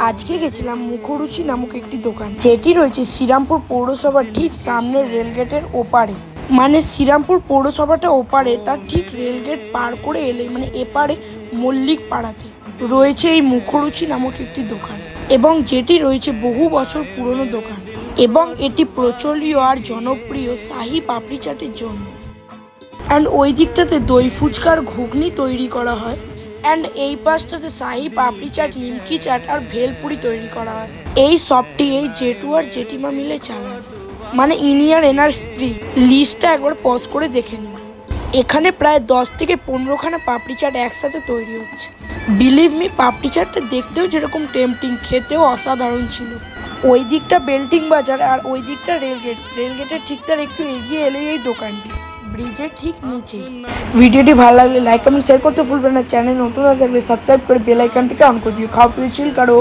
আজকে গেছিলাম মুখরুচি নামক একটি দোকান, যেটি রয়েছে শ্রীরামপুর পৌরসভার ঠিক সামনের রেলগেটের ওপারে। মানে শ্রীরামপুর পৌরসভাটা ওপারে, তার ঠিক রেলগেট পার করে এলে মানে এপারে মল্লিক পাড়াতে রয়েছে এই মুখরুচি নামক একটি দোকান, এবং যেটি রয়েছে বহু বছর পুরনো দোকান, এবং এটি প্রচলীয় আর জনপ্রিয় শাহি পাপড়ি চাটের জন্য। অ্যান্ড ওই দিকটাতে দই ফুচকার ঘুগনি তৈরি করা হয়, অ্যান্ড এই পাশটাতে শাহি পাপড়ি চাট, নিমকি চাট আর ভেলপুরি তৈরি করা হয়। এই শপটি এই জেঠু আর জেঠিমা মিলে চালান, মানে ইনি আর এনার স্ত্রী। লিস্টটা একবার পজ করে দেখে নিন। এখানে প্রায় 10 থেকে 15খানা পাপড়ি চাট একসাথে তৈরি হচ্ছে। বিলিভ মি, পাপড়ি চাটটা দেখতেও যেরকম টেম্পটিং, খেতেও অসাধারণ ছিল। ওই দিকটা বেল্টিং বাজার আর ওই দিকটা রেলগেট। রেলগেটের ঠিক তার একটু এগিয়ে এলেই এই দোকানটি, ব্রিজের ঠিক নিচেই। ভিডিওটি ভালো লাগলে লাইক কমেন্ট শেয়ার করতে ভুলবেন না। চ্যানেল নতুন হয়ে থাকলে সাবস্ক্রাইব করে বেল আইকনটিকে অন করে দিও। খাও পিও চিল করো।